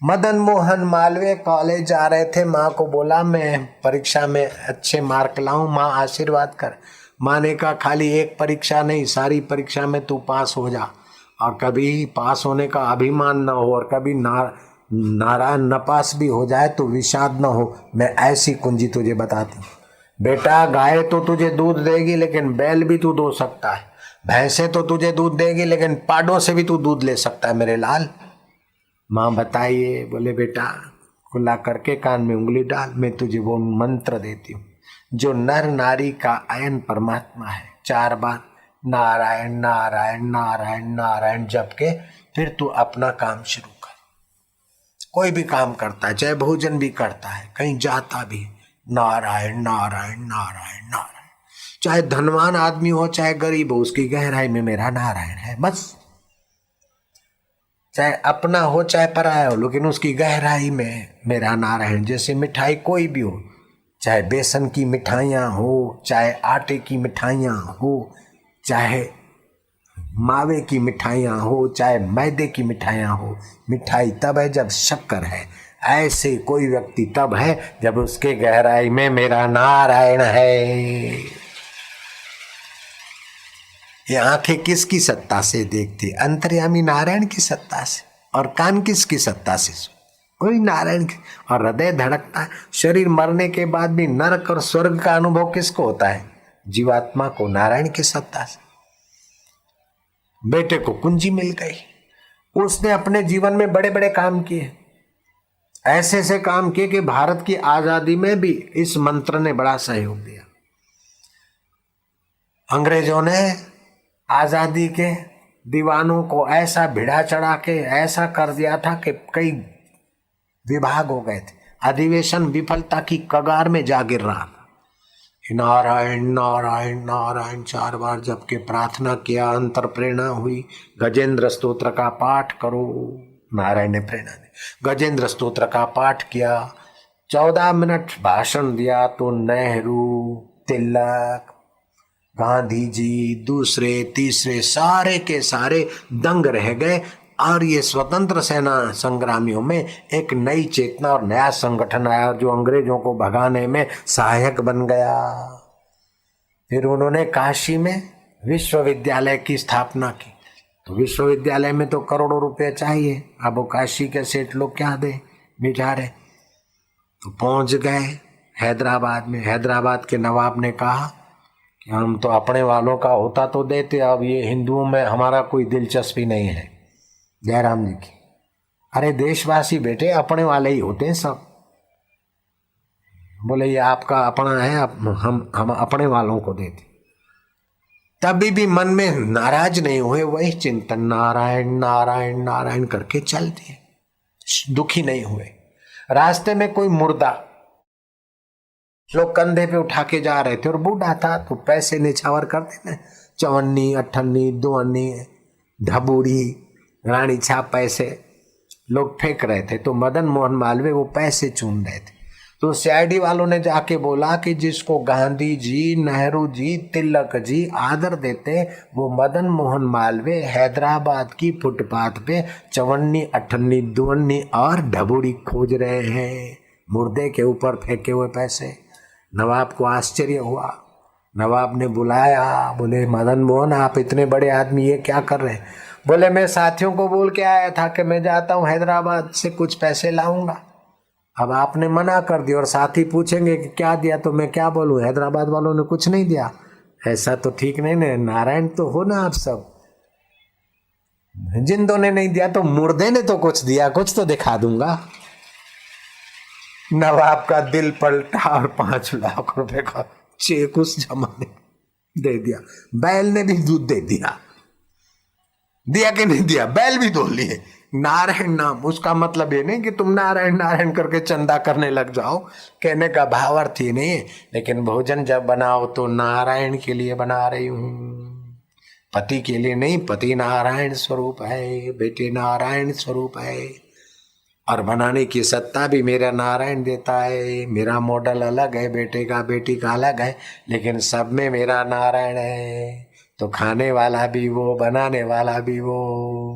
Madan Mohan Malviya college जा रहे थे। माँ को बोला मैं परीक्षा में अच्छे मार्क लाऊं, माँ आशीर्वाद कर। माँ ने कहा खाली एक परीक्षा नहीं, सारी परीक्षा में तू पास हो जा, और कभी पास होने का अभिमान न हो, और कभी नारायण नपास भी हो जाए तो विषाद न हो। मैं ऐसी कुंजी तुझे बताती हूँ बेटा, गाय तो तुझे दूध देगी लेकिन बैल भी तू दो सकता है, भैंसे तो तुझे दूध देगी लेकिन पाडों से भी तू दूध ले सकता है मेरे लाल। माँ बताइए। बोले बेटा कुल्ला करके कान में उंगली डाल, मैं तुझे वो मंत्र देती हूँ जो नर नारी का आयन परमात्मा है। 4 बार नारायण नारायण नारायण नारायण जप के फिर तू अपना काम शुरू कर। कोई भी काम करता है, चाहे भोजन भी करता है, कहीं जाता भी, नारायण नारायण नारायण नारायण। चाहे धनवान आदमी हो चाहे गरीब हो, उसकी गहराई में मेरा नारायण है बस। चाहे अपना हो चाहे पराया हो, लेकिन उसकी गहराई में मेरा नारायण। जैसे मिठाई कोई भी हो, चाहे बेसन की मिठाइयाँ हो, चाहे आटे की मिठाइयाँ हो, चाहे मावे की मिठाइयाँ हो, चाहे मैदे की मिठाइयाँ हो, मिठाई तब है जब शक्कर है। ऐसे कोई व्यक्ति तब है जब उसके गहराई में मेरा नारायण है। ये आंखें किसकी सत्ता से देखती? अंतर्यामी नारायण की सत्ता से। और कान किसकी सत्ता से? कोई नारायण की। और हृदय धड़कता है। शरीर मरने के बाद भी नरक और स्वर्ग का अनुभव किसको होता है? जीवात्मा को, नारायण की सत्ता से। बेटे को कुंजी मिल गई, उसने अपने जीवन में बड़े बड़े काम किए, ऐसे ऐसे काम किए कि भारत की आजादी में भी इस मंत्र ने बड़ा सहयोग दिया। अंग्रेजों ने आजादी के दीवानों को ऐसा भिड़ा चढ़ा के ऐसा कर दिया था कि कई विभाग हो गए थे। अधिवेशन विफलता की कगार में जा गिर रहा था। नारायण नारायण नारायण 4 बार जप के प्रार्थना किया, अंतर प्रेरणा हुई। गजेंद्र स्तोत्र का पाठ करो, नारायण ने प्रेरणा दी। गजेंद्र स्तोत्र का पाठ किया, 14 मिनट भाषण दिया तो नेहरू, तिलक, गांधी जी, दूसरे तीसरे सारे के सारे दंग रह गए। और ये स्वतंत्र सेना संग्रामियों में एक नई चेतना और नया संगठन आया जो अंग्रेजों को भगाने में सहायक बन गया। फिर उन्होंने काशी में विश्वविद्यालय की स्थापना की। तो विश्वविद्यालय में तो करोड़ों रुपए चाहिए, अब वो काशी के सेठ लोग क्या दे बेचारे। तो पहुंच गए हैदराबाद में। हैदराबाद के नवाब ने कहा कि हम तो अपने वालों का होता तो देते, अब ये हिंदुओं में हमारा कोई दिलचस्पी नहीं है। जयराम जी की, अरे देशवासी बेटे अपने वाले ही होते हैं सब। बोले ये आपका अपना है, हम अपने वालों को देते। तभी भी मन में नाराज नहीं हुए, वही चिंतन नारायण नारायण नारायण करके चल दिए, दुखी नहीं हुए। रास्ते में कोई मुर्दा लोग कंधे पे उठा के जा रहे थे और बूढ़ा था तो पैसे निछावर करते ना, 54, 58, 52, ढबूरी, रानी छाप पैसे लोग फेंक रहे थे। तो मदन मोहन मालवीय वो पैसे चुन रहे थे। तो सीआईडी वालों ने जाके बोला कि जिसको गांधी जी, नेहरू जी, तिलक जी आदर देते, वो मदन मोहन मालवीय हैदराबाद की फुटपाथ पे 54, 58, 52 और ढबूरी खोज रहे हैं, मुर्दे के ऊपर फेंके हुए पैसे। नवाब को आश्चर्य हुआ। नवाब ने बुलाया, बोले मदन मोहन आप इतने बड़े आदमी ये क्या कर रहे हैं? बोले मैं साथियों को बोल के आया था कि मैं जाता हूँ हैदराबाद से कुछ पैसे लाऊंगा, अब आपने मना कर दिया और साथी पूछेंगे कि क्या दिया तो मैं क्या बोलूं, हैदराबाद वालों ने कुछ नहीं दिया। ऐसा तो ठीक नहीं ना, नारायण तो हो ना आप सब। जिंदों ने नहीं दिया तो मुर्दे ने तो कुछ दिया, कुछ तो दिखा दूंगा। नवाब का दिल पलटा और 5 लाख रुपए का चेक उस जमाने दे दिया। बैल ने भी दूध दे दिया। दिया कि नहीं दिया? बैल भी धो लिए। नारायण नाम, उसका मतलब ये नहीं कि तुम नारायण नारायण करके चंदा करने लग जाओ, कहने का भावार्थ ये नहीं है। लेकिन भोजन जब बनाओ तो नारायण के लिए बना रही हूं, पति के लिए नहीं। पति नारायण स्वरूप है, बेटे नारायण स्वरूप है, और बनाने की सत्ता भी मेरा नारायण देता है। मेरा मॉडल अलग है, बेटे का बेटी का अलग है, लेकिन सब में मेरा नारायण है। तो खाने वाला भी वो, बनाने वाला भी वो।